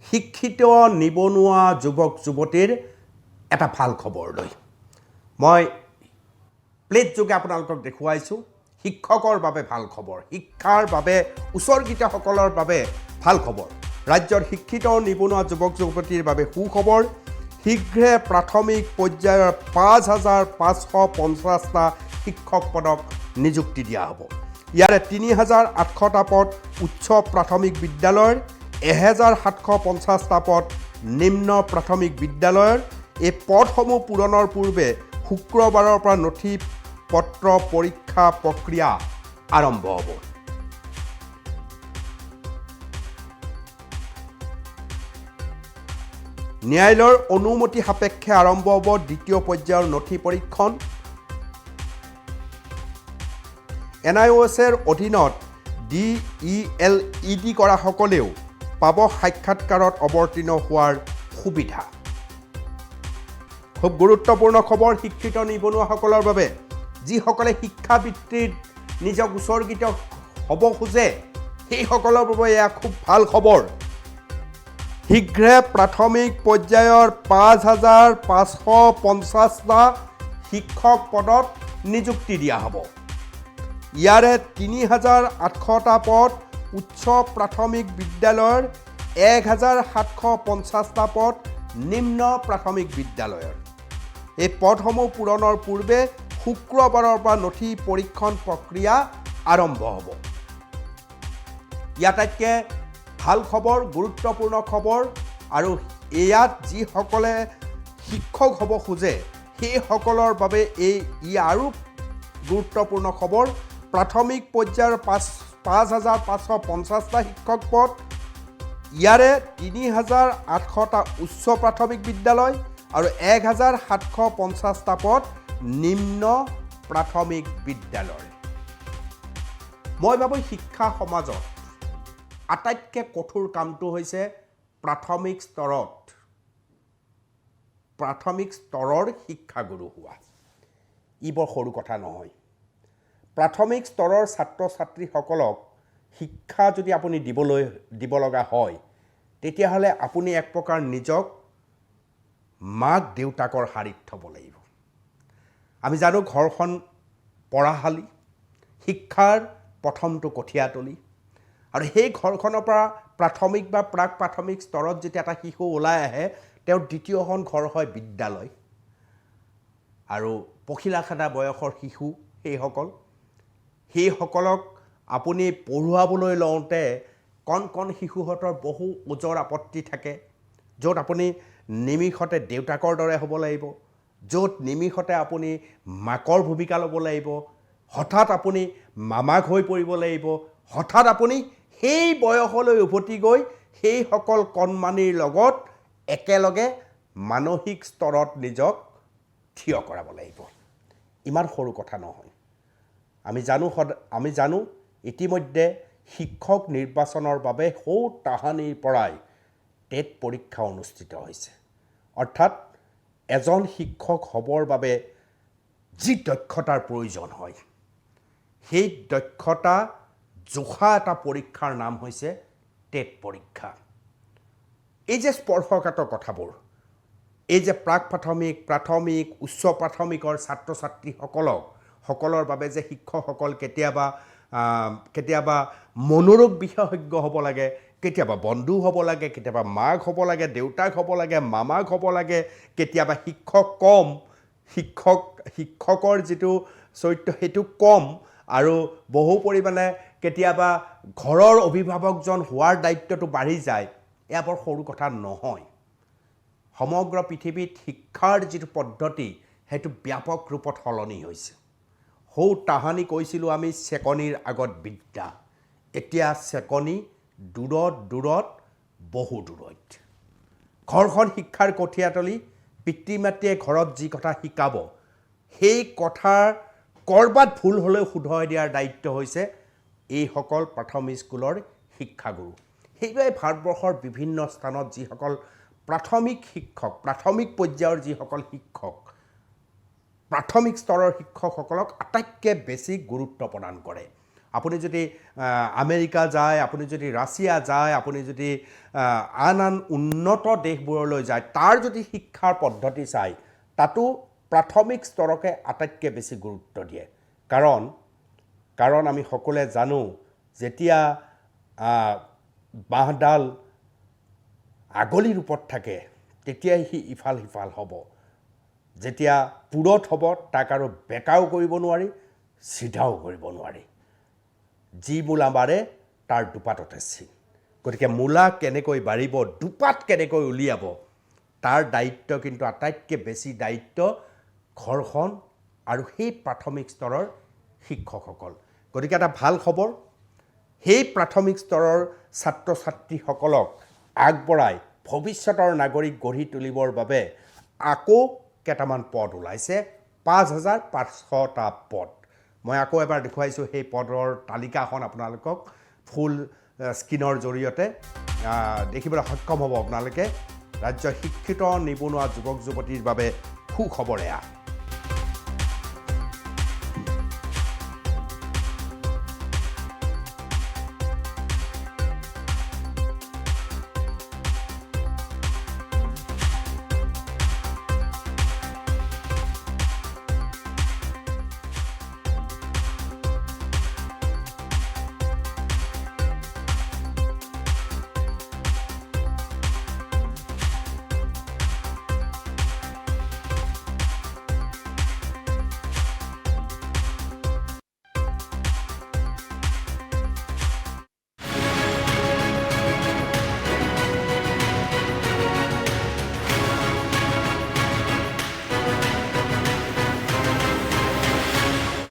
শিক্ষিত নিবনুৱা যুৱক যুৱতীৰ এটা ভাল খবৰ লৈ মই প্লেট যোগে আপোনালোকক দেখুৱাইছোঁ শিক্ষকৰ বাবে ভাল খবৰ শিক্ষাৰ বাবে উৎসৰ্গিতসকলৰ বাবে ভাল খবৰ ৰাজ্যৰ শিক্ষিত নিবনুৱা যুৱক যুৱতীৰ বাবে সুখবৰ শীঘ্ৰে প্ৰাথমিক পৰ্যায়ৰ ৫,৫৫০টা শিক্ষক পদক নিযুক্তি দিয়া হ'ব ইয়াৰে ৩,৮০০টা পদ উচ্চ প্ৰাথমিক বিদ্যালয়ৰ ১,৭৫০টা পদ নিম্ন প্ৰাথমিক বিদ্যালয়ৰ এই পদসমূহ পূৰণৰ পূৰ্বে শুক্ৰবাৰৰ পৰা নথি পত্ৰ পৰীক্ষা প্ৰক্ৰিয়া আৰম্ভ হ'ব ন্যায়ালয়ৰ অনুমতি সাপেক্ষে আৰম্ভ হ'ব দ্বিতীয় পৰ্যায়ৰ নথি পৰীক্ষণ NIOSৰ অধীনত DELED কৰাসকলেও পাব সাক্ষাৎকাৰত অৱতীৰ্ণ হোৱাৰ সুবিধা খুব গুৰুত্বপূৰ্ণ খবৰ শিক্ষিত নিবনুৱাসকলৰ বাবে যিসকলে শিক্ষাবৃত্তিত নিজক উৎসৰ্গিত হ'ব খোজে সেইসকলৰ বাবে এয়া খুব ভাল খবৰ শীঘ্ৰে প্ৰাথমিক পৰ্যায়ৰ ৫,৫৫০টা শিক্ষক পদত নিযুক্তি দিয়া হ'ব ইয়াৰে ৩,৮০০টা পদ উচ্চ প্ৰাথমিক বিদ্যালয়ৰ ১,৭৫০টা পদ নিম্ন প্ৰাথমিক বিদ্যালয়ৰ এই পদসমূহ পূৰণৰ পূৰ্বে শুক্ৰবাৰৰ পৰা নথি পৰীক্ষণ প্ৰক্ৰিয়া আৰম্ভ হ'ব ইয়াতকৈ ভাল খবৰ গুৰুত্বপূৰ্ণ খবৰ আৰু ইয়াত যিসকলে শিক্ষক হ'ব খোজে সেইসকলৰ বাবে ই আৰু গুৰুত্বপূৰ্ণ খবৰ প্ৰাথমিক পৰ্যায়ৰ ৫,৫৫০টা শিক্ষক পদ ইয়াৰে ৩,৮০০টা উচ্চ প্ৰাথমিক বিদ্যালয় আৰু ১,৭৫০টা পদ নিম্ন প্ৰাথমিক বিদ্যালয় মই ভাবোঁ শিক্ষা সমাজত আটাইতকৈ কঠোৰ কামটো হৈছে প্ৰাথমিক স্তৰৰ শিক্ষাগুৰু হোৱা ই বৰ সৰু কথা নহয় প্ৰাথমিক স্তৰৰ ছাত্ৰ ছাত্ৰীসকলক শিক্ষা যদি আপুনি দিব লগা হয় তেতিয়াহ'লে আপুনি এক প্ৰকাৰ নিজক মাক দেউতাকৰ শাৰীত থ'ব লাগিব আমি জানো ঘৰখন পঢ়াশালী শিক্ষাৰ প্ৰথমটো কঠীয়াতলী আৰু সেই ঘৰখনৰ পৰা প্ৰাথমিক বা প্ৰাক প্ৰাথমিক স্তৰত যেতিয়া এটা শিশু ওলাই আহে তেওঁৰ দ্বিতীয়খন ঘৰ হয় বিদ্যালয় আৰু পখিলাখেদা বয়সৰ শিশু সেইসকলক আপুনি পঢ়ুৱাবলৈ লওঁতে কণ শিশুহঁতৰ বহু ওজৰ আপত্তি থাকে য'ত আপুনি নিমিষতে দেউতাকৰ দৰে হ'ব লাগিব য'ত নিমিষতে আপুনি মাকৰ ভূমিকা ল'ব লাগিব হঠাৎ আপুনি মামাক হৈ পৰিব লাগিব হঠাৎ আপুনি সেই বয়সলৈ উভতি গৈ সেইসকল কণমানিৰ লগত একেলগে মানসিক স্তৰত নিজক থিয় কৰাব লাগিব ইমান সৰু কথা নহয় আমি জানো ইতিমধ্যে শিক্ষক নিৰ্বাচনৰ বাবে সৌ তাহানিৰ পৰাই টেট পৰীক্ষা অনুষ্ঠিত হৈছে অৰ্থাৎ এজন শিক্ষক হ'বৰ বাবে যি দক্ষতাৰ প্ৰয়োজন হয় সেই দক্ষতা জোখা এটা পৰীক্ষাৰ নাম হৈছে টেট পৰীক্ষা এই যে স্পৰ্শকাতৰ কথাবোৰ এই যে প্ৰাক প্ৰাথমিক উচ্চ প্ৰাথমিকৰ ছাত্ৰ ছাত্ৰীসকলৰ বাবে যে শিক্ষকসকল কেতিয়াবা মনোৰোগ বিশেষজ্ঞ হ'ব লাগে কেতিয়াবা বন্ধু হ'ব লাগে কেতিয়াবা মাক হ'ব লাগে দেউতাক হ'ব লাগে মামাক হ'ব লাগে কেতিয়াবা শিক্ষকৰ যিটো চৰিত্ৰ সেইটো কম আৰু বহু পৰিমাণে কেতিয়াবা ঘৰৰ অভিভাৱকজন হোৱাৰ দায়িত্বটো বাঢ়ি যায় এয়া বৰ সৰু কথা নহয় সমগ্ৰ পৃথিৱীত শিক্ষাৰ যিটো পদ্ধতি সেইটো ব্যাপক ৰূপত সলনি হৈছে সৌ তাহানি কৈছিলোঁ আমি চেকনিৰ আগত বিদ্যা এতিয়া চেকনি দূৰত বহু দূৰত ঘৰখন শিক্ষাৰ কঠীয়াতলী পিতৃ মাতৃয়ে ঘৰত যি কথা শিকাব সেই কথাৰ ক'ৰবাত ভুল হ'লেও শুধৰাই দিয়াৰ দায়িত্ব হৈছে এইসকল প্ৰাথমিক স্কুলৰ শিক্ষাগুৰু সেইবাবে ভাৰতবৰ্ষৰ বিভিন্ন স্থানত যিসকল প্ৰাথমিক পৰ্যায়ৰ যিসকল শিক্ষক প্ৰাথমিক স্তৰৰ শিক্ষকসকলক আটাইতকৈ বেছি গুৰুত্ব প্ৰদান কৰে আপুনি যদি আমেৰিকা যায়, আপুনি যদি ৰাছিয়া যায়, আপুনি যদি আন উন্নত দেশবোৰলৈ যায়, তাৰ যদি শিক্ষাৰ পদ্ধতি চায়, তাতো প্ৰাথমিক স্তৰকে আটাইতকৈ বেছি গুৰুত্ব দিয়ে। কাৰণ আমি সকলোৱে জানো, যেতিয়া বাঁহডাল আগলি ৰূপত থাকে তেতিয়াই সি ইফাল সিফাল হ'ব। যেতিয়া পুৰত হ'ব তাক আৰু বেকাও কৰিব নোৱাৰি, চিধাও কৰিব নোৱাৰি। যি মূলা মাৰে তাৰ দুপাততে চিন। গতিকে মূলা কেনেকৈ বাঢ়িব, দুপাত কেনেকৈ উলিয়াব, তাৰ দায়িত্ব কিন্তু আটাইতকৈ বেছি দায়িত্ব ঘৰখন আৰু সেই প্ৰাথমিক স্তৰৰ শিক্ষকসকল। গতিকে এটা ভাল খবৰ, সেই প্ৰাথমিক স্তৰৰ ছাত্ৰ ছাত্ৰীসকলক আগবঢ়াই ভৱিষ্যতৰ নাগৰিক গঢ়ি তুলিবৰ বাবে আকৌ কেইটামান পদ ওলাইছে, 5,500টা পদ। মই আকৌ এবাৰ দেখুৱাইছোঁ সেই পদৰ তালিকাখন আপোনালোকক ফুল স্ক্ৰীনৰ জৰিয়তে দেখিবলৈ সক্ষম হ'ব আপোনালোকে। ৰাজ্যৰ শিক্ষিত নিবনুৱা যুৱক যুৱতীৰ বাবে সুখবৰ এয়া।